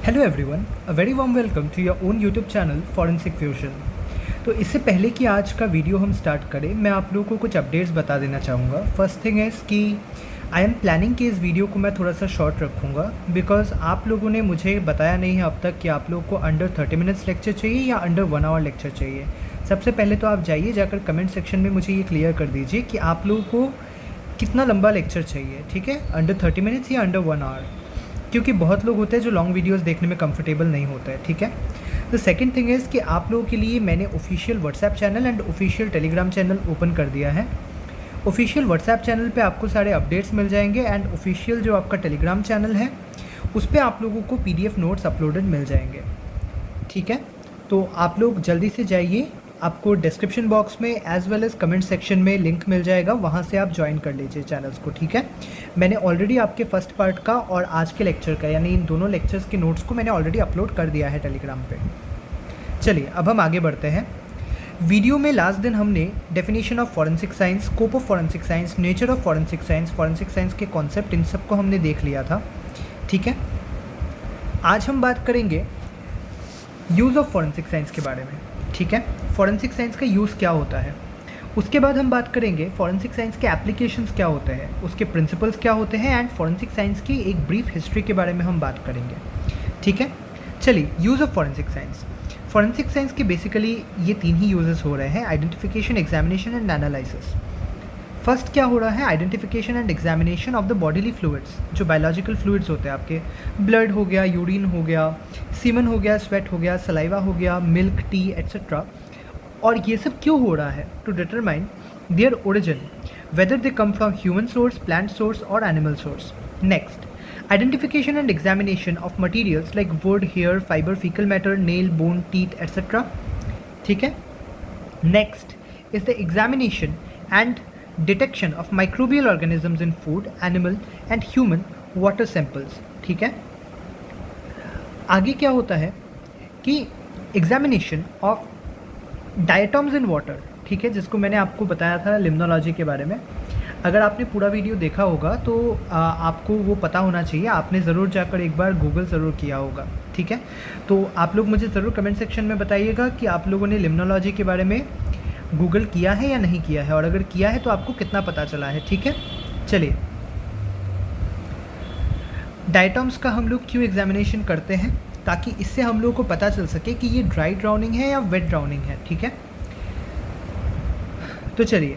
Hello everyone, a very warm welcome to your own YouTube channel forensic fusion. तो इससे पहले कि आज का वीडियो हम स्टार्ट करें, मैं आप लोगों को कुछ अपडेट्स बता देना चाहूँगा। फर्स्ट थिंग इज़ कि आई एम प्लानिंग कि इस वीडियो को मैं थोड़ा सा शॉर्ट रखूँगा बिकॉज आप लोगों ने मुझे बताया नहीं है अब तक कि आप लोगों को अंडर 30 मिनट्स लेक्चर चाहिए या अंडर 1 आवर लेक्चर चाहिए। सबसे पहले तो आप जाइए, जाकर कमेंट सेक्शन में मुझे ये क्लियर कर दीजिए कि आप लोगों को कितना लंबा लेक्चर चाहिए, ठीक है, अंडर 30 मिनट्स या अंडर 1 आवर, क्योंकि बहुत लोग होते हैं जो लॉन्ग वीडियोस देखने में कंफर्टेबल नहीं होता है, ठीक है। द सेकंड थिंग इज़ कि आप लोगों के लिए मैंने official WhatsApp channel and official Telegram channel open कर दिया है। ऑफिशियल व्हाट्सएप चैनल पे आपको सारे अपडेट्स मिल जाएंगे एंड ऑफिशियल जो आपका टेलीग्राम चैनल है उस पर आप लोगों को PDF नोट्स अपलोडेड मिल जाएंगे, ठीक है। तो आप लोग जल्दी से जाइए, आपको डिस्क्रिप्शन बॉक्स में as well as comment section में लिंक मिल जाएगा, वहाँ से आप ज्वाइन कर लीजिए चैनल्स को, ठीक है। मैंने ऑलरेडी आपके फर्स्ट पार्ट का और आज के लेक्चर का यानी इन दोनों लेक्चर्स के नोट्स को मैंने ऑलरेडी अपलोड कर दिया है टेलीग्राम पे। चलिए अब हम आगे बढ़ते हैं। वीडियो में लास्ट दिन हमने definition of forensic science, scope of forensic science, nature of forensic science के कॉन्सेप्ट, इन सबको हमने देख लिया था, ठीक है। आज हम बात करेंगे यूज़ ऑफ फॉरेंसिक साइंस के बारे में, ठीक है। फॉरेंसिक साइंस का यूज़ क्या होता है, उसके बाद हम बात करेंगे फॉरेंसिक साइंस के एप्लीकेशंस क्या होते हैं, उसके प्रिंसिपल्स क्या होते हैं एंड फॉरेंसिक साइंस की एक ब्रीफ हिस्ट्री के बारे में हम बात करेंगे, ठीक है। चलिए, use of forensic science. Forensic science के बेसिकली ये 3 ही यूजेस हो रहे हैं, identification, examination and analysis. First क्या हो रहा है, identification and examination of the bodily fluids, जो बायोलॉजिकल फ्लूइड्स होते हैं आपके, ब्लड हो गया, यूरिन हो गया, सीमन हो गया, स्वेट हो गया, सलाइवा हो गया, मिल्क, टी एट्सेट्रा। और ये सब क्यों हो रहा है, to determine their origin, whether they come from human source, plant source और animal source. Next, identification and examination of materials like wood, hair, fibre, faecal matter, nail, bone, teeth etcetera, ठीक है। Next is the examination and detection of microbial organisms in food, animal and human water samples, ठीक है। आगे क्या होता है कि examination of diatoms in water, ठीक है, जिसको मैंने आपको बताया था लिम्नोलॉजी के बारे में। अगर आपने पूरा वीडियो देखा होगा तो आपको वो पता होना चाहिए, आपने ज़रूर जाकर एक बार गूगल ज़रूर किया होगा, ठीक है। तो आप लोग मुझे ज़रूर कमेंट सेक्शन में बताइएगा कि आप लोगों ने लिम्नोलॉजी के बारे में गूगल किया है या नहीं किया है, और अगर किया है तो आपको कितना पता चला है, ठीक है। चलिए, डायटॉम्स का हम लोग क्यों एग्जामिनेशन करते हैं, ताकि इससे हम लोग को पता चल सके कि ये ड्राई ड्राउनिंग है या वेट ड्राउनिंग है, ठीक है। तो चलिए,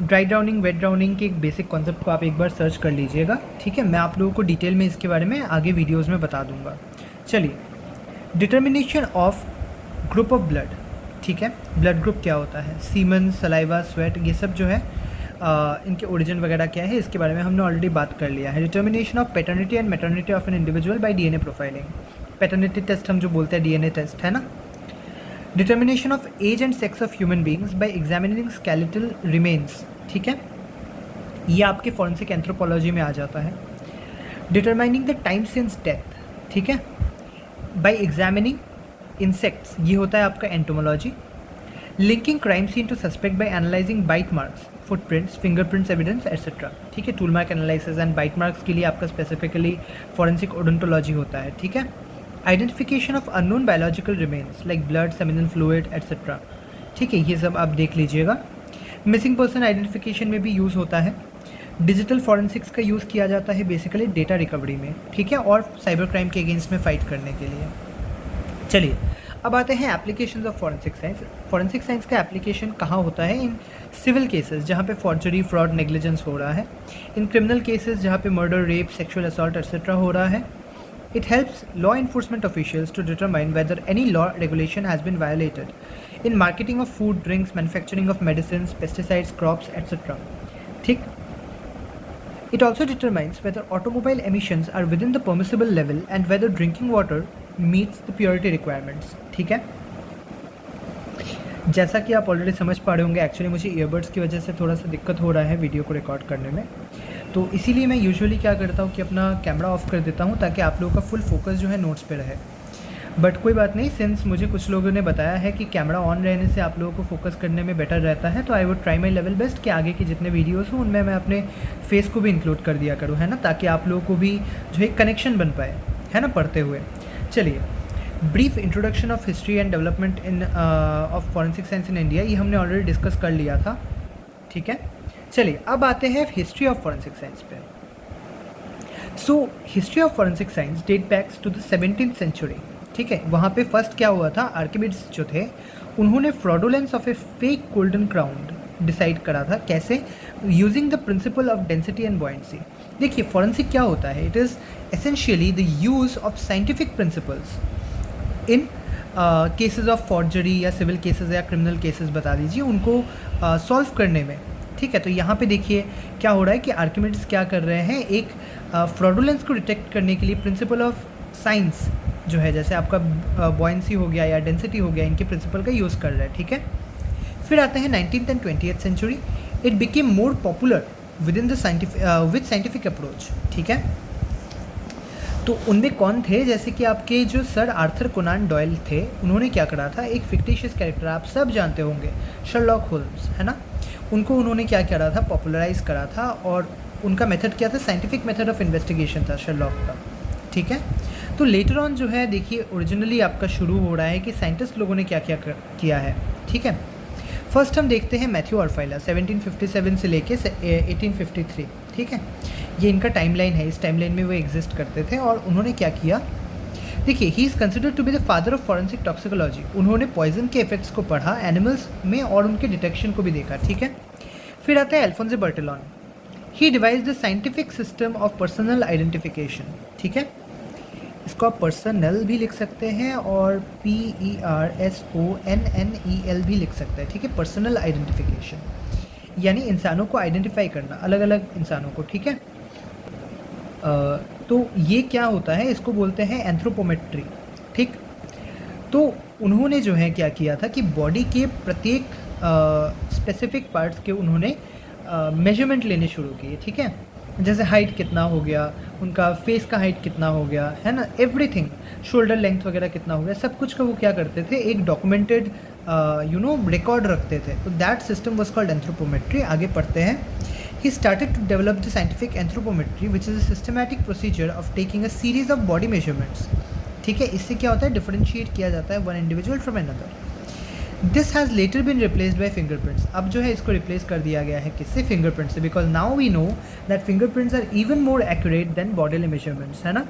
ड्राई ड्राउनिंग, वेट ड्राउनिंग के एक बेसिक कॉन्सेप्ट को आप एक बार सर्च कर लीजिएगा, ठीक है। मैं आप लोगों को डिटेल में इसके बारे में आगे वीडियोज़ में बता दूंगा। चलिए, determination of group of blood, ठीक है। ब्लड ग्रुप क्या होता है, सीमन, सलाइवा, स्वेट, ये सब जो है इनके ओरिजिन वगैरह क्या है, इसके बारे में हमने ऑलरेडी बात कर लिया है। Determination of paternity and maternity of an individual by DNA profiling, paternity test हम जो बोलते हैं DNA टेस्ट, है ना। Determination of age and sex of human beings by examining skeletal remains, ठीक है, ये आपके फॉरेंसिक एंथ्रोपोलॉजी में आ जाता है। Determining the time since death, ठीक है, बाय एग्जामिनिंग इंसेक्ट्स, ये होता है आपका entomology. Linking crime scene to suspect by analysing bite marks, footprints, fingerprints evidence etcetera, ठीक है। Tool mark analysis and bite marks के लिए आपका स्पेसिफिकली फॉरेंसिक ओडोंटोलॉजी होता है, ठीक है। Identification of unknown biological remains like blood, seminal fluid etcetera, ठीक है, ये सब आप देख लीजिएगा। मिसिंग पर्सन आइडेंटिफिकेशन में भी यूज़ होता है। डिजिटल फॉरेंसिक्स का यूज़ किया जाता है बेसिकली डेटा रिकवरी में, ठीक है, और साइबर क्राइम के अगेंस्ट में फाइट करने के लिए। चलिए, अब आते हैं applications of forensic science. Forensic science का एप्लीकेशन कहाँ होता है, इन सिविल केसेस जहाँ पे फॉर्जरी, फ्रॉड, नेग्लिजेंस हो रहा है, इन क्रिमिनल केसेस जहाँ पे murder, rape, sexual assault etcetera हो रहा है। It helps law enforcement officials to determine whether any law regulation has been violated in marketing of food, drinks, manufacturing of medicines, pesticides, crops, etc. ठीक. It also determines whether automobile emissions are within the permissible level and whether drinking water meets the purity requirements. ठीक है. जैसा कि आप already समझ पा रहे होंगे, एक्चुअली मुझे ईयरबड्स की वजह से थोड़ा सा दिक्कत हो रहा है वीडियो को रिकॉर्ड करने में, तो इसीलिए मैं यूजुअली क्या करता हूँ कि अपना कैमरा ऑफ कर देता हूँ ताकि आप लोगों का फुल फोकस जो है नोट्स पे रहे। बट कोई बात नहीं, सिंस मुझे कुछ लोगों ने बताया है कि कैमरा ऑन रहने से आप लोगों को फोकस करने में बेटर रहता है, तो I would try my level best कि आगे के जितने वीडियोस हों उनमें मैं अपने फेस को भी इंक्लूड कर दिया करूँ, है ना, ताकि आप लोगों को भी जो एक कनेक्शन बन पाए, है ना, पढ़ते हुए। चलिए, brief introduction of history and development in of forensic science in India, ये हमने ऑलरेडी डिस्कस कर लिया था, ठीक है। चलिए अब आते हैं हिस्ट्री ऑफ फॉरेंसिक साइंस पे। So history of forensic science date backs to the 17th century, ठीक है। वहाँ पे फर्स्ट क्या हुआ था, आर्किमिडीज जो थे उन्होंने fraudulence of a fake golden crown decide करा था। कैसे? Using the principle of density and buoyancy. देखिए फॉरेंसिक क्या होता है, it is essentially the use of scientific principles in cases of forgery या सिविल केसेस या क्रिमिनल केसेस बता दीजिए, उनको सॉल्व करने में, ठीक है। तो यहाँ पे देखिए क्या हो रहा है कि आर्किमिडीज क्या कर रहे हैं, एक फ्रॉडुलेंस को डिटेक्ट करने के लिए प्रिंसिपल ऑफ साइंस जो है, जैसे आपका बॉयंसी हो गया या डेंसिटी हो गया, इनके प्रिंसिपल का यूज़ कर रहे हैं, ठीक है। फिर आते हैं 19th and 20th century, it became more popular with in the scientific approach, ठीक है। तो उनमें कौन थे, जैसे कि आपके जो सर आर्थर कोनान डॉयल थे, उन्होंने क्या करा था, एक फिक्टिशियस कैरेक्टर आप सब जानते होंगे, शर्लॉक होल्म्स, है ना, उनको उन्होंने क्या करा था, पॉपुलराइज करा था। और उनका मेथड क्या था, साइंटिफिक मेथड ऑफ इन्वेस्टिगेशन था शर्लॉक का, ठीक है। तो लेटर ऑन जो है देखिए ओरिजिनली आपका शुरू हो रहा है कि साइंटिस्ट लोगों ने क्या क्या किया है, ठीक है। फर्स्ट हम देखते हैं मैथ्यू ऑर्फाइला 1757 से लेके 1853, ठीक है। ये इनका टाइमलाइन है, इस टाइमलाइन में वो एग्जिस्ट करते थे। और उन्होंने क्या किया, देखिए he is considered to be the father of forensic toxicology. उन्होंने पॉइजन के इफेक्ट्स को पढ़ा एनिमल्स में और उनके डिटेक्शन को भी देखा, ठीक है। फिर आता है Alphonse Bertillon, he devised the scientific system of personal identification, ठीक है। इसको आप पर्सनल भी लिख सकते हैं और PERSONNEL भी लिख सकते हैं, ठीक है। पर्सनल आइडेंटिफिकेशन यानी इंसानों को आइडेंटिफाई करना, अलग अलग इंसानों को, ठीक है। तो ये क्या होता है, इसको बोलते हैं एंथ्रोपोमेट्री, ठीक। तो उन्होंने जो है क्या किया था कि बॉडी के प्रत्येक स्पेसिफिक पार्ट्स के उन्होंने मेजरमेंट लेने शुरू किए, ठीक है। जैसे हाइट कितना हो गया, उनका फेस का हाइट कितना हो गया, है ना, एवरीथिंग, शोल्डर लेंथ वगैरह कितना हो गया, सब कुछ का वो क्या करते थे, एक डॉक्यूमेंटेड रिकॉर्ड रखते थे। तो that system was called anthropometry. आगे पढ़ते हैं। He started to develop the scientific anthropometry, which is a systematic procedure of taking a series of body measurements, ठीक है। इससे क्या होता है, डिफरेंशिएट किया जाता है one individual from another. This has later been replaced by fingerprints. अब जो है इसको रिप्लेस कर दिया गया है किससे, फिंगरप्रिंट से, because now we know that fingerprints are even more accurate than body measurements, है ना।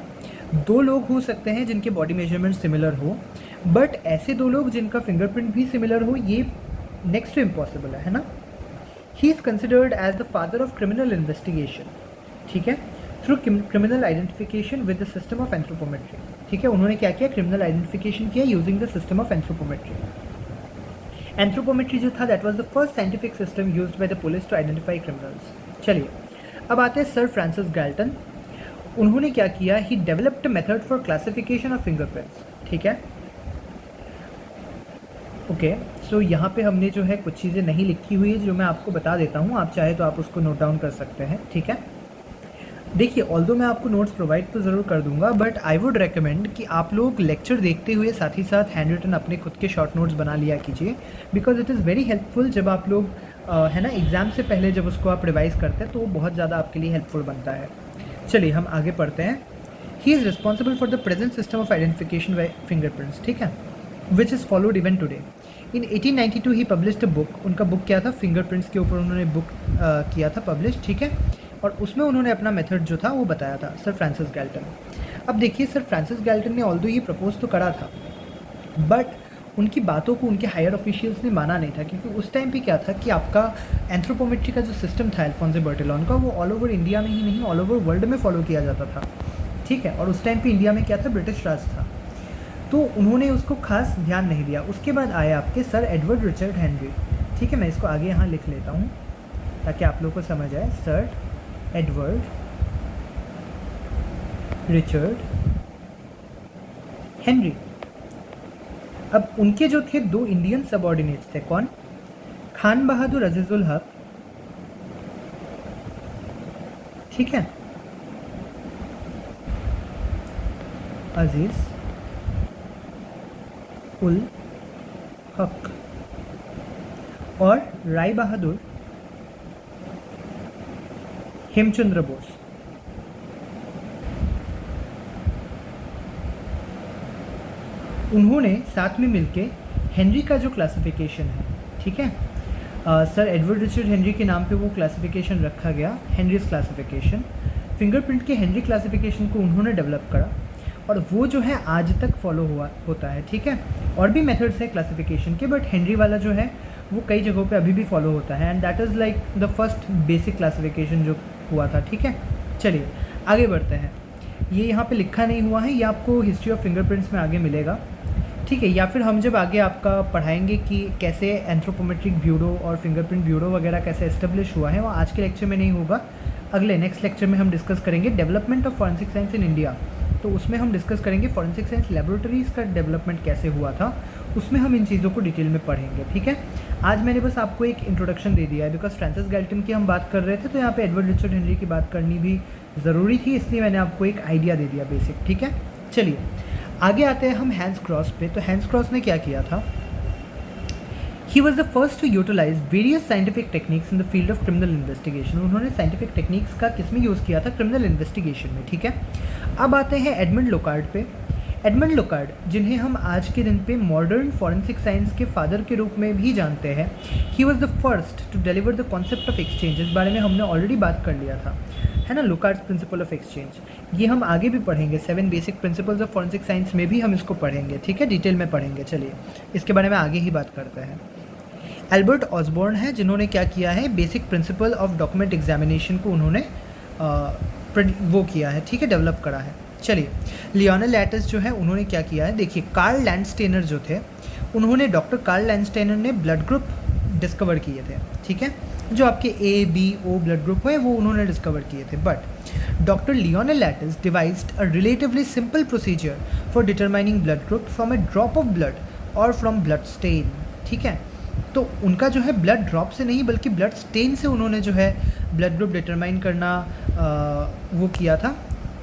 दो लोग हो सकते हैं जिनके बॉडी मेजरमेंट सिमिलर हो, बट ऐसे दो लोग जिनका फिंगरप्रिंट भी सिमिलर हो, ये नेक्स्ट टू इम्पॉसिबल है ना। He is considered as the father of criminal investigation, ठीक है, through criminal identification with the system of anthropometry, ठीक है। उन्होंने क्या किया, क्रिमिनल आइडेंटिफिकेशन किया using the system of anthropometry. Anthropometry जो था that was the first scientific system used by the police to identify criminals. चलिए अब आते हैं सर फ्रांसिस गैल्टन। उन्होंने क्या किया, he developed method for classification of fingerprints, ठीक है। ओके, सो यहाँ पे हमने जो है कुछ चीज़ें नहीं लिखी हुई है जो मैं आपको बता देता हूँ, आप चाहे तो आप उसको नोट डाउन कर सकते हैं, ठीक है। देखिए ऑल्दो मैं आपको नोट्स प्रोवाइड तो ज़रूर कर दूंगा, बट आई वुड रेकमेंड कि आप लोग लेक्चर देखते हुए साथ ही साथ हैंड रिटन अपने खुद के शॉर्ट नोट्स बना लिया कीजिए, because it is very helpful. जब आप लोग है ना एग्ज़ाम से पहले जब उसको आप रिवाइज़ करते हैं तो वो बहुत ज़्यादा आपके लिए हेल्पफुल बनता है। चलिए हम आगे पढ़ते हैं। He is responsible for the present system of identification by fingerprints, ठीक है, which is followed even today. In 1892 he published a book, उनका बुक क्या था, फिंगरप्रिंट्स के ऊपर उन्होंने बुक किया था पब्लिश, ठीक है। और उसमें उन्होंने अपना मेथड जो था वो बताया था, सर फ्रांसिस गैल्टन। अब देखिए सर फ्रांसिस गैल्टन ने ऑल्दो ये प्रपोज तो करा था, बट उनकी बातों को उनके हायर ऑफिशियल्स ने माना नहीं था, क्योंकि उस टाइम पे क्या था कि आपका एंथ्रोपोमेट्री का जो सिस्टम था अल्फोंसो बर्टलॉन का, वो ऑल ओवर इंडिया में ही नहीं ऑल ओवर वर्ल्ड में फॉलो किया जाता था, ठीक है। और उस टाइम पे इंडिया में क्या था, ब्रिटिश राज था, तो उन्होंने उसको खास ध्यान नहीं दिया। उसके बाद आए आपके सर एडवर्ड रिचर्ड हेनरी, ठीक है। मैं इसको आगे यहाँ लिख लेता हूँ ताकि आप लोगों को समझ आए। Sir Edward Richard Henry. अब उनके जो थे दो इंडियन सबऑर्डिनेट्स थे, कौन, खान बहादुर अजीजुल हक, ठीक है, अजीज उल हक, और राय बहादुर हेमचंद्र बोस। उन्होंने साथ में मिलके हेनरी का जो क्लासिफिकेशन है, ठीक है, सर एडवर्ड रिचर्ड हेनरी के नाम पे वो क्लासिफिकेशन रखा गया, हेनरीज क्लासिफिकेशन। फिंगरप्रिंट के हेनरी क्लासिफिकेशन को उन्होंने डेवलप करा और वो जो है आज तक फॉलो होता है, ठीक है। और भी मेथड्स है क्लासिफिकेशन के, बट हेनरी वाला जो है वो कई जगहों पे अभी भी फॉलो होता है, and that is like the first basic classification जो हुआ था, ठीक है। चलिए आगे बढ़ते हैं। ये यहाँ पे लिखा नहीं हुआ है, ये आपको हिस्ट्री ऑफ फिंगरप्रिंट्स में आगे मिलेगा, ठीक है, या फिर हम जब आगे आपका पढ़ाएंगे कि कैसे एंथ्रोपोमेट्रिक ब्यूरो और फिंगरप्रिंट ब्यूरो वगैरह कैसे एस्टेब्लिश हुआ है, वो आज के लेक्चर में नहीं होगा, अगले नेक्स्ट लेक्चर में हम डिस्कस करेंगे development of forensic science in India. तो उसमें हम डिस्कस करेंगे फॉरेंसिक साइंस लेबोरेटरीज़ का डेवलपमेंट कैसे हुआ था, उसमें हम इन चीज़ों को डिटेल में पढ़ेंगे, ठीक है। आज मैंने बस आपको एक इंट्रोडक्शन दे दिया है, बिकॉज फ्रांसिस गैल्टन की हम बात कर रहे थे, तो यहाँ पे एडवर्ड रिचर्ड हेनरी की बात करनी भी ज़रूरी थी, इसलिए मैंने आपको एक आइडिया दे दिया बेसिक, ठीक है। चलिए आगे आते हैं हम हैंस क्रॉस पे। तो हैंस क्रॉस ने क्या किया था, he was the first to utilise various scientific techniques in the field of criminal investigation. उन्होंने साइंटिफिक टेक्निक्स का किस में यूज़ किया था, क्रिमिनल इन्वेस्टिगेशन में, ठीक है। अब आते हैं एडमंड लोकार्ड पे। एडमंड लोकार्ड, जिन्हें हम आज के दिन पे मॉडर्न फॉरेंसिक साइंस के फादर के रूप में भी जानते हैं, he was the first to deliver the concept of exchange. इस बारे में हमने ऑलरेडी बात कर लिया था, है ना, लोकार्ड्स प्रिंसिपल ऑफ एक्सचेंज। ये हम आगे भी पढ़ेंगे, 7 basic principles of forensic science में भी हम इसको पढ़ेंगे, ठीक है, डिटेल में पढ़ेंगे। चलिए इसके बारे में आगे ही बात करते हैं। एल्बर्ट ऑसबॉर्न है, जिन्होंने क्या किया है, basic principle of document examination को उन्होंने वो किया है, ठीक है, डेवलप करा है। चलिए लियोनेल लैटिस जो है उन्होंने क्या किया है, देखिए कार्ल लैंडस्टेनर जो थे, उन्होंने डॉक्टर कार्ल लैंडस्टेनर ने ब्लड ग्रुप डिस्कवर किए थे, ठीक है, जो आपके A-B-O ब्लड ग्रुप है वो उन्होंने डिस्कवर किए थे। But doctor Lionel lattice devised a relatively simple procedure for determining blood group from a drop of blood और फ्रॉम ब्लड स्टेन, ठीक है। तो उनका जो है ब्लड ड्रॉप से नहीं बल्कि ब्लड स्टेन से उन्होंने जो है ब्लड ग्रुप डिटरमाइन करना वो किया था,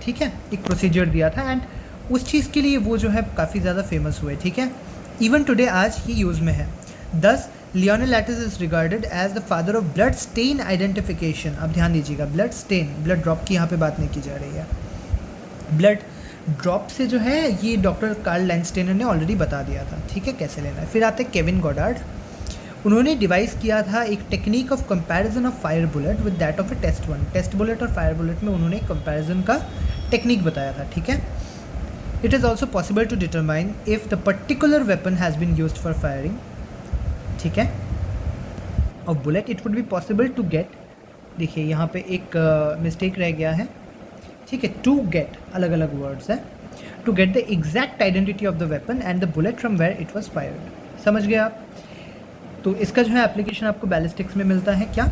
ठीक है, एक प्रोसीजर दिया था, एंड उस चीज़ के लिए वो जो है काफ़ी ज़्यादा फेमस हुए, ठीक है। इवन टुडे आज ये यूज़ में है। दस Lionel Lattes is regarded as the father of blood stain identification. अब ध्यान दीजिएगा, ब्लड स्टेन, ब्लड ड्रॉप की यहाँ पे बात नहीं की जा रही है, ब्लड ड्रॉप से जो है ये डॉक्टर कार्ल लैंडस्टेनर ने ऑलरेडी बता दिया था, ठीक है, कैसे लेना है। फिर आते हैं केविन गॉडार्ड। उन्होंने डिवाइस किया था एक technique of comparison of fire bullet with that of a test one. Test bullet और फायर बुलेट में उन्होंने कंपैरिजन का टेक्निक बताया था, ठीक है। It is also possible to determine if the particular weapon has been used for firing, ठीक है, और bullet it would be possible to get, देखिए यहाँ पे एक मिस्टेक रह गया है, ठीक है, टू गेट अलग अलग वर्ड्स है, to get the exact identity of the weapon and the bullet from where it was fired. समझ गए आप। तो इसका जो है एप्लीकेशन आपको बैलिस्टिक्स में मिलता है, क्या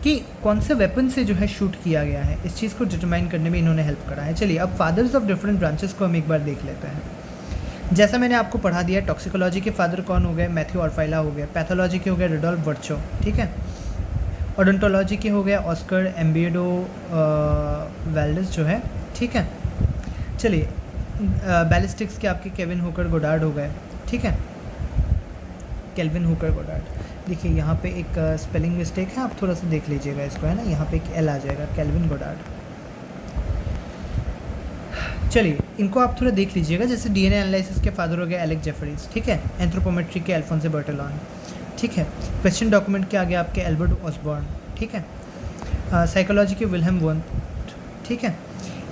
कि कौन से वेपन से जो है शूट किया गया है, इस चीज़ को डिटरमाइन करने में इन्होंने हेल्प करा है। चलिए अब फादर्स ऑफ डिफरेंट ब्रांचेस को हम एक बार देख लेते हैं। जैसा मैंने आपको पढ़ा दिया, टॉक्सिकोलॉजी के फादर कौन हो गए, मैथ्यू ऑर्फाइला हो गए, पैथोलॉजी के हो गए रुडोल्फ वर्चो, ठीक है, ओडोंटोलॉजी के हो गए ऑस्कर एम्बिएडो वेल्डेस जो है, ठीक है। चलिए बैलिस्टिक्स के आपके केविन हुकर गोडार्ड हो गए, ठीक है, केल्विन हुकर गोडार्ड। देखिए यहाँ पे एक स्पेलिंग मिस्टेक है, आप थोड़ा सा देख लीजिएगा इसको, है ना, यहाँ पे एक एल आ जाएगा, केल्विन गोडार्ड। चलिए इनको आप थोड़ा देख लीजिएगा, जैसे डीएनए एनालिसिस के फादर हो गए एलेक जेफरीज, ठीक है, एंथ्रोपोमेट्री के अल्फोंसे बर्टोलोन, ठीक है, क्वेश्चन डॉक्यूमेंट के आगे आपके एल्बर्ट ऑसबॉर्न, ठीक है, साइकोलॉजी के विल्हेम वुंट, ठीक है।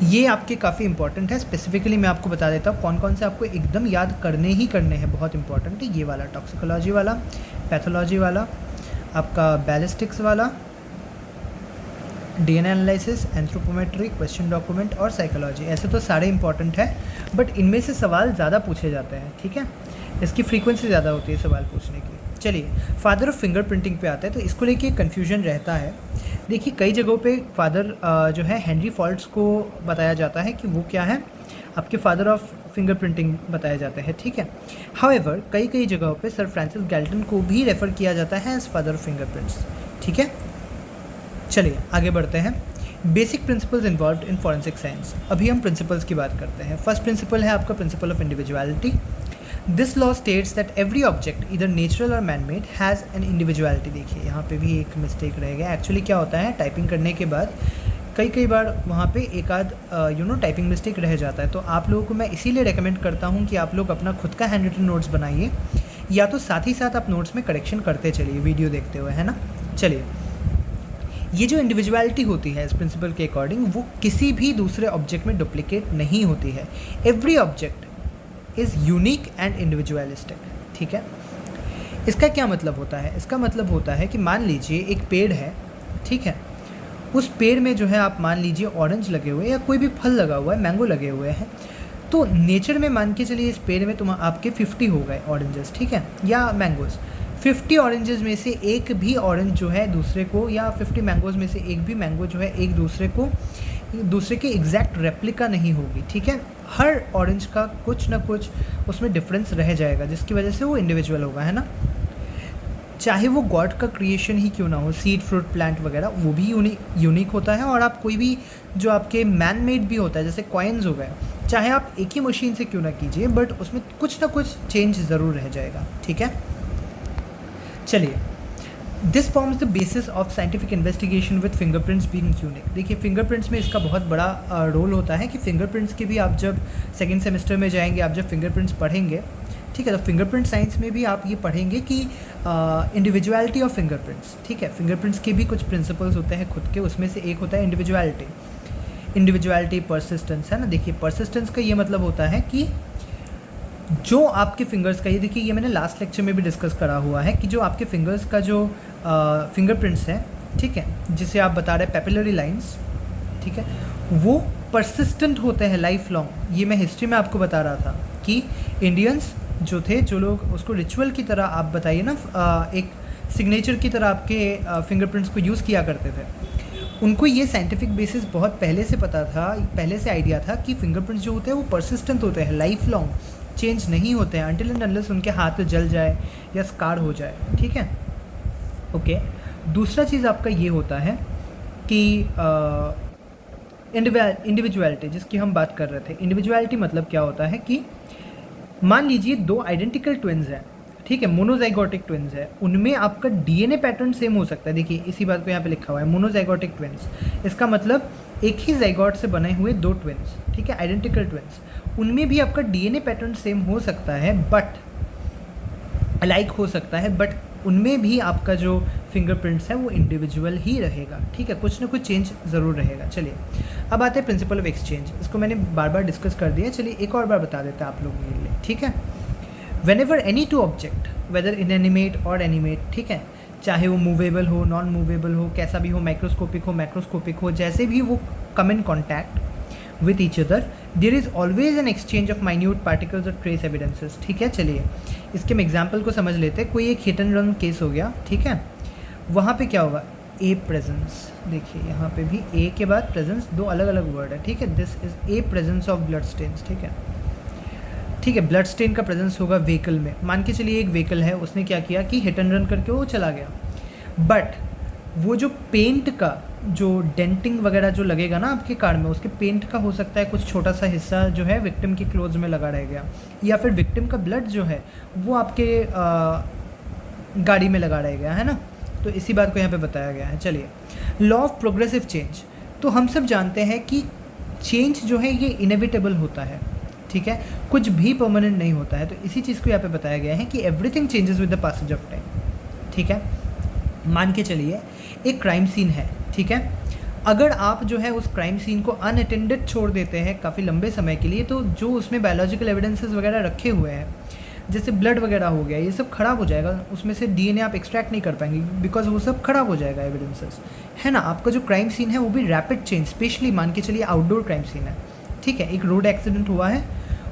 ये आपके काफ़ी इंपॉर्टेंट है, स्पेसिफिकली मैं आपको बता देता हूँ कौन कौन से आपको एकदम याद करने ही करने हैं, बहुत इंपॉर्टेंट है। ये वाला टॉक्सिकोलॉजी वाला, पैथोलॉजी वाला, आपका बैलिस्टिक्स वाला, DNA analysis, anthropometry, question document और साइकोलॉजी। ऐसे तो सारे इंपॉर्टेंट है, बट इनमें से सवाल ज़्यादा पूछे जाते हैं, ठीक है, इसकी फ्रीक्वेंसी ज़्यादा होती है सवाल पूछने की। चलिए फादर ऑफ फिंगर प्रिंटिंग पे आता है, तो इसको लेके कन्फ्यूजन रहता है। देखिए कई जगहों पे फादर जो है हेनरी फॉल्ट्स को बताया जाता है कि वो क्या है, आपके फादर ऑफ फिंगर प्रिंटिंग बताए जाते हैं, ठीक है। हाउएवर कई कई जगहों पे सर फ्रांसिस गैल्टन को भी रेफ़र किया जाता है एज फादर ऑफ फिंगरप्रिंट्स, ठीक है। चलिए आगे बढ़ते हैं। Basic principles involve in forensic science. अभी हम प्रिंसिपल्स की बात करते हैं। फर्स्ट प्रिंसिपल है आपका principle of individuality. This law states that every object इधर नेचुरल और man made has an individuality. देखिए यहाँ पे भी एक मिस्टेक रह गया। एक्चुअली क्या होता है, टाइपिंग करने के बाद कई बार वहाँ पे एक आध टाइपिंग मिस्टेक रह जाता है। तो आप लोगों को मैं इसीलिए रेकमेंड करता हूँ कि आप लोग अपना खुद का हैंड रिटन नोट्स बनाइए, या तो साथ ही साथ आप नोट्स में करेक्शन करते चलिए वीडियो देखते हुए, है ना। चलिए, ये जो इंडिविजुअलिटी होती है इस प्रिंसिपल के अकॉर्डिंग, वो किसी भी दूसरे ऑब्जेक्ट में डुप्लीकेट नहीं होती है। Every object is unique and individualistic, ठीक है। इसका क्या मतलब होता है? इसका मतलब होता है कि मान लीजिए एक पेड़ है, ठीक है, उस पेड़ में जो है आप मान लीजिए ऑरेंज लगे हुए या कोई भी फल लगा हुआ है, मैंगो लगे हुए हैं, तो नेचर में मान के चलिए इस पेड़ में आपके 50 हो गए ऑरेंजेस, ठीक है, या मैंगोज़। 50 ऑरेंजेस में से एक भी ऑरेंज जो है दूसरे को, या 50 मैंगोज़ में से एक भी मैंगो जो है एक दूसरे के एग्जैक्ट रेप्लिका नहीं होगी, ठीक है। हर ऑरेंज का कुछ ना कुछ उसमें डिफरेंस रह जाएगा, जिसकी वजह से वो इंडिविजुअल होगा, है ना। चाहे वो गॉड का क्रिएशन ही क्यों ना हो, सीड, फ्रूट, प्लांट वगैरह, वो भी यूनिक होता है। और आप कोई भी जो आपके मैन मेड भी होता है, जैसे कॉइन्स हो गए, चाहे आप एक ही मशीन से क्यों ना कीजिए, बट उसमें कुछ ना कुछ चेंज ज़रूर रह जाएगा, ठीक है। चलिए, this forms the basis of scientific investigation with fingerprints being unique. देखिए, फिंगरप्रिंट्स में इसका बहुत बड़ा रोल होता है कि फिंगरप्रिंट्स के भी आप जब सेकेंड सेमेस्टर में जाएंगे, आप जब फिंगरप्रिंट्स पढ़ेंगे, ठीक है, तो फिंगरप्रिंट साइंस में भी आप ये पढ़ेंगे कि इंडिविजुअलिटी ऑफ फिंगरप्रिंट्स, ठीक है। फिंगरप्रिंट्स के भी कुछ प्रिंसिपल्स होते हैं खुद के, उसमें से एक होता है इंडिविजुअलिटी, परसिस्टेंस, है ना। देखिए, परसिस्टेंस का ये मतलब होता है कि जो आपके फिंगर्स का, ये देखिए, ये मैंने लास्ट लेक्चर में भी डिस्कस करा हुआ है कि जो आपके फिंगर्स का जो फिंगरप्रिंट्स है, ठीक है, जिसे आप बता रहे हैं पेपिलरी लाइंस, ठीक है, वो परसिस्टेंट होते हैं लाइफ लॉन्ग। ये मैं हिस्ट्री में आपको बता रहा था कि इंडियंस जो थे, जो लोग उसको रिचुअल की तरह, आप बताइए ना, एक सिग्नेचर की तरह आपके फिंगरप्रिंट्स को यूज़ किया करते थे, उनको ये साइंटिफिक बेसिस बहुत पहले से पता था, पहले से आइडिया था कि फिंगरप्रिंट्स जो होते हैं वो परसिस्टेंट होते हैं, लाइफ लॉन्ग चेंज नहीं होते हैं, अनटिल एंड अनलेस उनके हाथ जल जाए या स्कार हो जाए, ठीक है। ओके, दूसरा चीज़ आपका ये होता है कि इंडिविजुअलिटी, जिसकी हम बात कर रहे थे। इंडिविजुअलिटी मतलब क्या होता है कि मान लीजिए दो आइडेंटिकल ट्विन्स हैं, ठीक है, मोनोजाइगोटिक ट्विन्स है, उनमें आपका डीएनए पैटर्न सेम हो सकता है। देखिए, इसी बात को यहाँ पे लिखा हुआ है, मोनोजाइगोटिक ट्विन्स। इसका मतलब एक ही जाइगोट से बने हुए दो ट्विन्स, ठीक है, आइडेंटिकल ट्विन्स, उनमें भी आपका डीएनए पैटर्न सेम हो सकता है, बट अलाइक हो सकता है, बट उनमें भी आपका जो फिंगरप्रिंट्स है वो इंडिविजुअल ही रहेगा, ठीक है, कुछ ना कुछ चेंज ज़रूर रहेगा। चलिए, अब आते हैं प्रिंसिपल ऑफ एक्सचेंज। इसको मैंने बार बार डिस्कस कर दिया, चलिए एक और बार बता देता आप लोगों के लिए, ठीक है। Whenever any two object, whether inanimate or animate, ठीक है, चाहे वो मूवेबल हो, नॉन मूवेबल हो, कैसा भी हो, माइक्रोस्कोपिक हो, मैक्रोस्कोपिक हो, जैसे भी वो come in contact with each other, there is always an exchange of minute particles और ट्रेस एविडेंसेस, ठीक है। चलिए, इसके हम एग्जाम्पल को समझ लेते हैं। कोई एक हिट एंड रन केस हो गया, ठीक है, वहाँ पे क्या होगा, ए प्रेजेंस, देखिए यहाँ पे भी ए के बाद प्रेजेंस, दो अलग अलग वर्ड है, ठीक है। This is a presence of blood stains, ठीक है, ठीक है, ब्लड स्टेन का प्रेजेंस होगा व्हीकल में। मान के चलिए एक व्हीकल है, उसने क्या किया कि हिट एंड रन करके वो चला गया, बट वो जो पेंट का जो डेंटिंग वगैरह जो लगेगा ना आपके कार में, उसके पेंट का हो सकता है कुछ छोटा सा हिस्सा जो है विक्टिम की क्लोज में लगा रह गया, या फिर विक्टिम का ब्लड जो है वो आपके गाड़ी में लगा रह गया, है ना। तो इसी बात को यहाँ पे बताया गया है। चलिए, लॉ ऑफ प्रोग्रेसिव चेंज, तो हम सब जानते हैं कि चेंज जो है ये इनएविटेबल होता है, ठीक है, कुछ भी परमानेंट नहीं होता है। तो इसी चीज़ को यहाँ पे बताया गया है कि everything changes with the passage of time, ठीक है। मान के चलिए एक क्राइम सीन है, ठीक है, अगर आप जो है उस क्राइम सीन को अनअटेंडेड छोड़ देते हैं काफ़ी लंबे समय के लिए, तो जो उसमें बायोलॉजिकल एविडेंसेस वगैरह रखे हुए हैं, जैसे ब्लड वगैरह हो गया, ये सब ख़राब हो जाएगा, उसमें से डीएनए आप एक्सट्रैक्ट नहीं कर पाएंगे, बिकॉज वो सब ख़राब हो जाएगा एविडेंसेस, है ना। आपका जो क्राइम सीन है वो भी रैपिड चेंज, स्पेशली मान के चलिए आउटडोर क्राइम सीन है, ठीक है, एक रोड एक्सीडेंट हुआ है,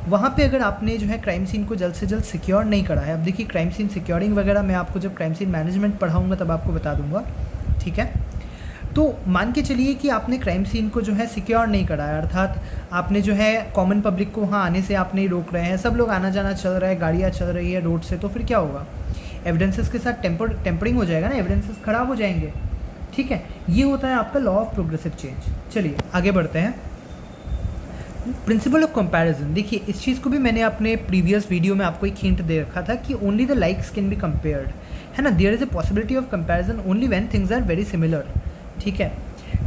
वहाँ पे अगर आपने जो है क्राइम सीन को जल्द से जल्द सिक्योर नहीं करा है, अब देखिए क्राइम सीन सिक्योरिंग वगैरह मैं आपको जब क्राइम सीन मैनेजमेंट पढ़ाऊँगा तब आपको बता दूँगा, ठीक है। तो मान के चलिए कि आपने क्राइम सीन को जो है सिक्योर नहीं करा है, अर्थात आपने जो है कॉमन पब्लिक को वहाँ आने से आप नहीं रोक रहे हैं, सब लोग आना जाना चल रहा है, गाड़ियाँ चल रही है रोड से, तो फिर क्या होगा, एविडेंसेस के साथ टेम्परिंग हो जाएगा ना, एविडेंसेस ख़राब हो जाएंगे, ठीक है। ये होता है आपका लॉ ऑफ प्रोग्रेसिव चेंज। चलिए आगे बढ़ते हैं। प्रिंसिपल ऑफ कंपैरिजन, देखिए इस चीज़ को भी मैंने अपने प्रीवियस वीडियो में आपको एक हिंट दे रखा था कि only the likes can be compared, है ना। There is a possibility of comparison only when things are very similar, ठीक है।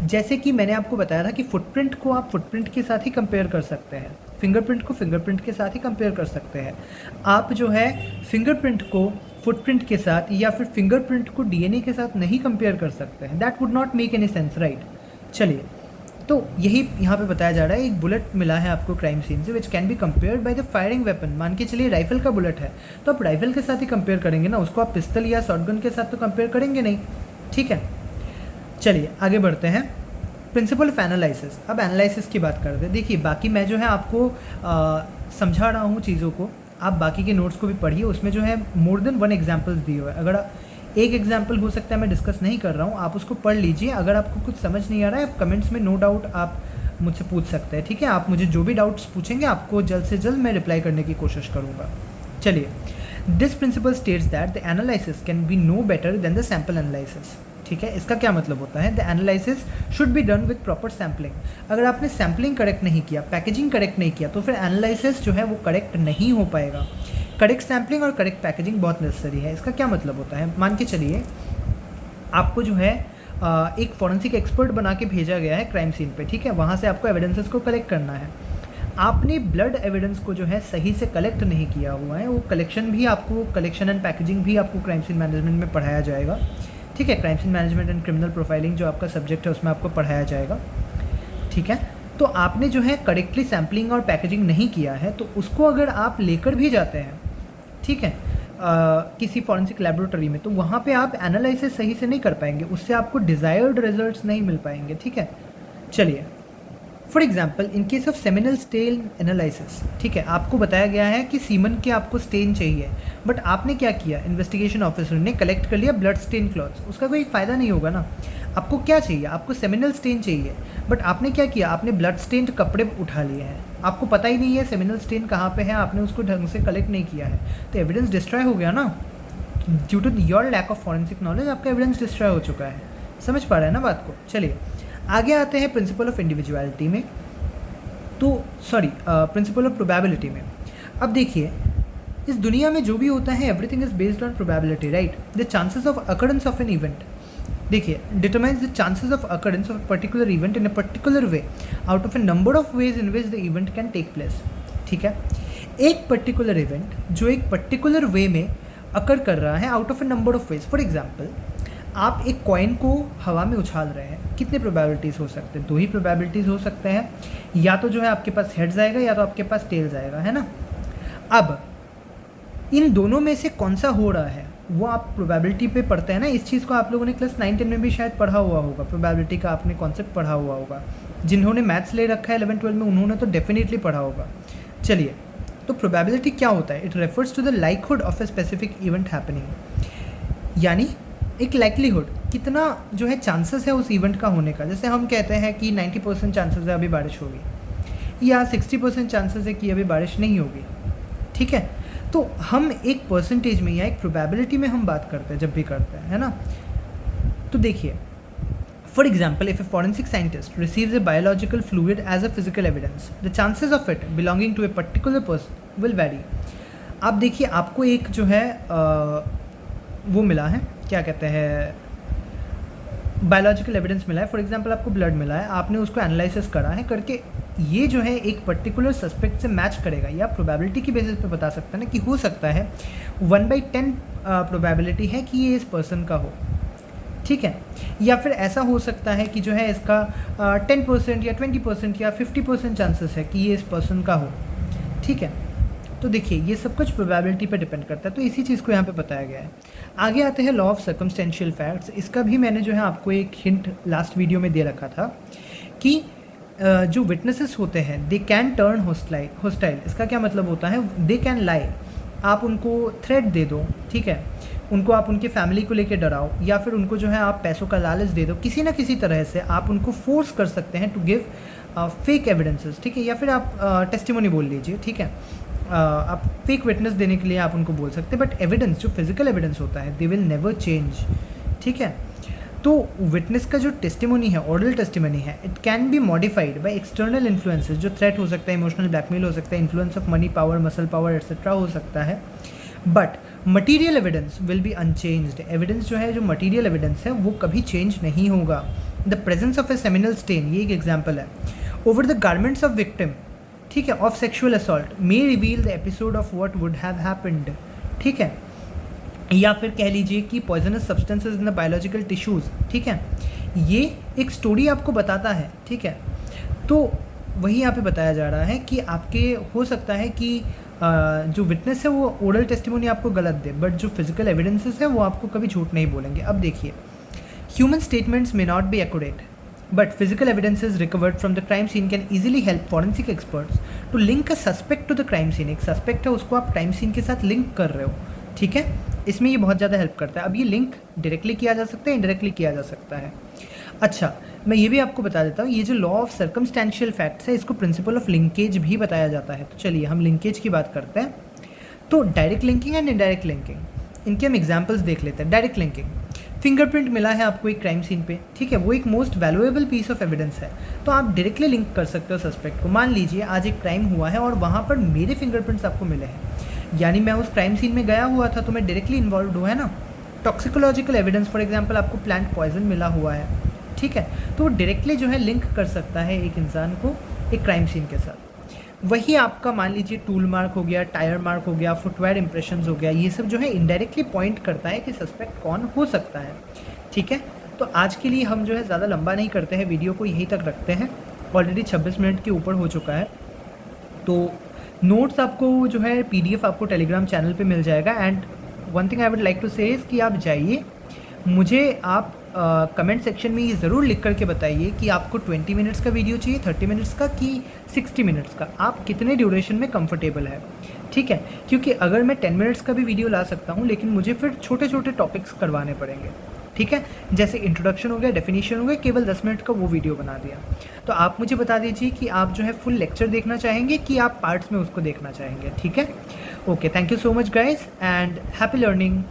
जैसे कि मैंने आपको बताया था कि फुटप्रिंट को आप फुटप्रिंट के साथ ही कंपेयर कर सकते हैं, फिंगरप्रिंट को फिंगरप्रिंट के साथ ही कंपेयर कर सकते हैं। आप जो है फिंगरप्रिंट को फुटप्रिंट के साथ या फिर फिंगरप्रिंट को डीएनए के साथ नहीं कंपेयर कर सकते हैं। That would not make any sense, right. चलिए, तो यही यहाँ पे बताया जा रहा है, एक बुलेट मिला है आपको क्राइम सीन से which can be compared by the firing weapon. मान के चलिए राइफल का बुलेट है, तो आप राइफल के साथ ही कंपेयर करेंगे ना, उसको आप पिस्तल या शॉटगन के साथ तो कंपेयर करेंगे नहीं, ठीक है। चलिए आगे बढ़ते हैं, प्रिंसिपल ऑफ एनालिसिस। अब एनालिसिस की बात करते हैं। देखिए बाकी मैं जो है आपको समझा रहा हूँ चीज़ों को, आप बाकी के नोट्स को भी पढ़िए, उसमें जो है मोर देन वन एग्जाम्पल्स दिए हुए हैं। अगर एक एग्जाम्पल हो सकता है मैं डिस्कस नहीं कर रहा हूँ, आप उसको पढ़ लीजिए। अगर आपको कुछ समझ नहीं आ रहा है, आप कमेंट्स में नो डाउट आप मुझसे पूछ सकते हैं, ठीक है। आप मुझे जो भी डाउट्स पूछेंगे आपको जल्द से जल्द मैं रिप्लाई करने की कोशिश करूँगा। चलिए, this principle states that the analysis can be no better than the sample analysis, ठीक है। इसका क्या मतलब होता है, the analysis should be done with proper sampling. अगर आपने सैम्पलिंग करेक्ट नहीं किया, पैकेजिंग करेक्ट नहीं किया, तो फिर एनालिसिस जो है वो करेक्ट नहीं हो पाएगा। करेक्ट सैम्पलिंग और करेक्ट पैकेजिंग बहुत नेसेसरी है। इसका क्या मतलब होता है, मान के चलिए आपको जो है एक फॉरेंसिक एक्सपर्ट बना के भेजा गया है क्राइम सीन पे, ठीक है। वहाँ से आपको एविडेंसेस को कलेक्ट करना है। आपने ब्लड एविडेंस को जो है सही से कलेक्ट नहीं किया हुआ है, वो कलेक्शन भी आपको, कलेक्शन एंड पैकेजिंग भी आपको क्राइम सीन मैनेजमेंट में पढ़ाया जाएगा, ठीक है। Crime scene management and criminal profiling जो आपका सब्जेक्ट है उसमें आपको पढ़ाया जाएगा, ठीक है। तो आपने जो है करेक्टली सैम्पलिंग और पैकेजिंग नहीं किया है, तो उसको अगर आप लेकर भी जाते हैं, ठीक है, किसी फॉरेंसिक लेबोरेटरी में, तो वहाँ पे आप एनालिसिस सही से नहीं कर पाएंगे, उससे आपको डिज़ायर्ड रिजल्ट्स नहीं मिल पाएंगे, ठीक है। चलिए, for example in case of seminal stain analysis, ठीक है, आपको बताया गया है कि सीमन के आपको स्टेन चाहिए, बट आपने क्या किया, इन्वेस्टिगेशन ऑफिसर ने कलेक्ट कर लिया ब्लड स्टेन क्लॉथ्स, उसका कोई फ़ायदा नहीं होगा ना। आपको क्या चाहिए, आपको सेमिनल स्टेन चाहिए, बट आपने क्या किया, आपने ब्लड स्टेन कपड़े उठा लिए हैं, आपको पता ही नहीं है सेमिनल स्टेन कहाँ पे है, आपने उसको ढंग से कलेक्ट नहीं किया है, तो एविडेंस डिस्ट्रॉय हो गया ना। Due to your lack of forensic knowledge आपका एविडेंस डिस्ट्रॉय हो चुका है। समझ पा रहे हैं ना बात को। चलिए आगे आते हैं प्रिंसिपल ऑफ इंडिविजुअलिटी में, तो सॉरी प्रिंसिपल ऑफ प्रोबेबिलिटी में। अब देखिए, इस दुनिया में जो भी होता है everything is based on probability, right. The chances of occurrence of an event, देखिए, determines the chances of occurrence of particular event in a particular way out of a number of ways in which the event can take place, ठीक है। एक particular event जो एक particular way में अकर कर रहा है out of a number of veg. For example, आप एक कॉइन को हवा में उछाल रहे हैं, कितने प्रोबेबिलिटीज़ हो सकते हैं, दो ही प्रोबेबिलिटीज़ हो सकते हैं, या तो जो है आपके पास हेड्स आएगा या तो आपके पास टेल्स आएगा, है ना। अब इन दोनों में से कौन सा हो रहा है वो आप प्रोबेबिलिटी पे पढ़ते हैं ना। इस चीज़ को आप लोगों ने क्लास 9-10 में भी शायद पढ़ा हुआ होगा, प्रोबेबिलिटी का आपने कॉन्सेप्ट पढ़ा हुआ होगा। जिन्होंने मैथ्स ले रखा है 11-12 में उन्होंने तो डेफिनेटली पढ़ा होगा। चलिए, तो प्रोबेबिलिटी क्या होता है, it refers to the likelihood of a specific event happening, यानी एक लाइकलीहुड, कितना जो है चांसेस है उस इवेंट का होने का। जैसे हम कहते हैं कि 90% चांसेस है अभी बारिश होगी, या 60% चांसेस है कि अभी बारिश नहीं होगी, ठीक है। तो हम एक परसेंटेज में या एक प्रोबेबिलिटी में हम बात करते हैं जब भी करते हैं, है ना। तो देखिए, for example, if a forensic scientist receives a biological fluid as a physical evidence, the chances of it belonging to a particular person will vary. आप देखिए, आपको एक जो है वो मिला है, क्या कहते हैं, बायोलॉजिकल एविडेंस मिला है। फॉर एग्जांपल, आपको ब्लड मिला है, आपने उसको एनालिसिस करा है, करके ये जो है एक पर्टिकुलर सस्पेक्ट से मैच करेगा, या प्रोबेबिलिटी की बेसिस पे बता सकते हैं ना कि हो सकता है 1/10 प्रोबेबिलिटी है कि ये इस पर्सन का हो, ठीक है। या फिर ऐसा हो सकता है कि जो है इसका 10% या 20% या 50% चांसेस है कि ये इस पर्सन का हो, ठीक है। तो देखिए, ये सब कुछ प्रोबेबिलिटी पे डिपेंड करता है, तो इसी चीज़ को यहाँ पे बताया गया है। आगे आते हैं लॉ ऑफ सर्कमस्टेंशियल फैक्ट्स। इसका भी मैंने जो है आपको एक हिंट लास्ट वीडियो में दे रखा था कि जो विटनेसेस होते हैं दे कैन टर्न होस्टाइल। इसका क्या मतलब होता है, दे कैन लाई। आप उनको थ्रेट दे दो, ठीक है, उनको आप उनके फैमिली को लेके डराओ, या फिर उनको जो है आप पैसों का लालच दे दो, किसी ना किसी तरह से आप उनको फोर्स कर सकते हैं टू गिव फेक एविडेंसेस, ठीक है, या फिर आप टेस्टिमोनी बोल लीजिए, ठीक है। आप फेक विटनेस देने के लिए आप उनको बोल सकते हैं, बट एविडेंस जो फिजिकल एविडेंस होता है दे विल नेवर चेंज, ठीक है। तो विटनेस का जो टेस्टिमोनी है, ऑरल टेस्टिमोनी है, it can be modified by external influences, जो थ्रेट हो सकता है, इमोशनल ब्लैकमेल हो सकता है, influence of money, power, muscle power etcetera हो सकता है, but material evidence will be unchanged. Evidence जो है, जो मटीरियल एविडेंस है, वो कभी चेंज नहीं होगा। The presence of a seminal stain, ये एक एग्जाम्पल है, over the garments of victim, ठीक है, of sexual assault may reveal the episode of what would have happened, ठीक है। या फिर कह लीजिए कि poisonous substances in the biological tissues, ठीक है, ये एक स्टोरी आपको बताता है, ठीक है। तो वही यहाँ पे बताया जा रहा है कि आपके हो सकता है कि जो विटनेस है वो ओरल टेस्टिमोनी आपको गलत दे, बट जो फिजिकल एविडेंसेस है वो आपको कभी झूठ नहीं बोलेंगे। अब देखिए, human statements may not be accurate, but physical evidences recovered from the crime scene can easily help forensic experts to link a suspect to the crime scene. एक सस्पेक्ट है, उसको आप क्राइम सीन के साथ लिंक कर रहे हो, ठीक है। इसमें ये बहुत ज़्यादा हेल्प करता है। अब ये लिंक डायरेक्टली किया जा सकता है, इनडायरेक्टली किया जा सकता है। अच्छा, मैं ये भी आपको बता देता हूँ, ये जो लॉ ऑफ सर्कमस्टेंशियल फैक्ट्स है, इसको प्रिंसिपल ऑफ लिंकेज भी बताया जाता है। तो चलिए हम लिंकेज की बात करते हैं। तो direct linking and indirect linking, इनके हम एग्जाम्पल्स देख लेते हैं। डायरेक्ट लिंकिंग, फिंगरप्रिंट मिला है आपको एक क्राइम सीन पे, ठीक है, वो एक most valuable piece of evidence है, तो आप डायरेक्टली लिंक कर सकते हो सस्पेक्ट को। मान लीजिए आज एक क्राइम हुआ है और वहाँ पर मेरे फिंगरप्रिंट्स आपको मिले हैं, यानी मैं उस क्राइम सीन में गया हुआ था, तो मैं डायरेक्टली इन्वॉल्व हुआ है ना। टॉक्सिकोलॉजिकल एविडेंस, फॉर एग्जांपल आपको प्लांट पॉइजन मिला हुआ है, ठीक है, तो वो डायरेक्टली जो है लिंक कर सकता है एक इंसान को एक क्राइम सीन के साथ। वही आपका मान लीजिए टूल मार्क हो गया, टायर मार्क हो गया, फुटवेयर इंप्रेशंस हो गया, ये सब जो है इनडायरेक्टली पॉइंट करता है कि सस्पेक्ट कौन हो सकता है, ठीक है। तो आज के लिए हम जो है ज़्यादा लंबा नहीं करते हैं, वीडियो को यहीं तक रखते हैं। ऑलरेडी 26 मिनट के ऊपर हो चुका है। तो नोट्स आपको जो है PDF आपको टेलीग्राम चैनल पे मिल जाएगा। And one thing I would like to say is कि आप जाइए, मुझे आप कमेंट सेक्शन में ये ज़रूर लिख करके बताइए कि आपको 20 मिनट्स का वीडियो चाहिए, 30 मिनट्स का, कि 60 मिनट्स का, आप कितने ड्यूरेशन में कंफर्टेबल है, ठीक है। क्योंकि अगर मैं 10 मिनट्स का भी वीडियो ला सकता हूँ, लेकिन मुझे फिर छोटे छोटे टॉपिक्स करवाने पड़ेंगे, ठीक है। जैसे इंट्रोडक्शन हो गया, डेफिनेशन हो गया, केवल 10 मिनट का वो वीडियो बना दिया। तो आप मुझे बता दीजिए कि आप जो है फुल लेक्चर देखना चाहेंगे कि आप पार्ट्स में उसको देखना चाहेंगे, ठीक है। Okay, thank you so much guys and happy learning.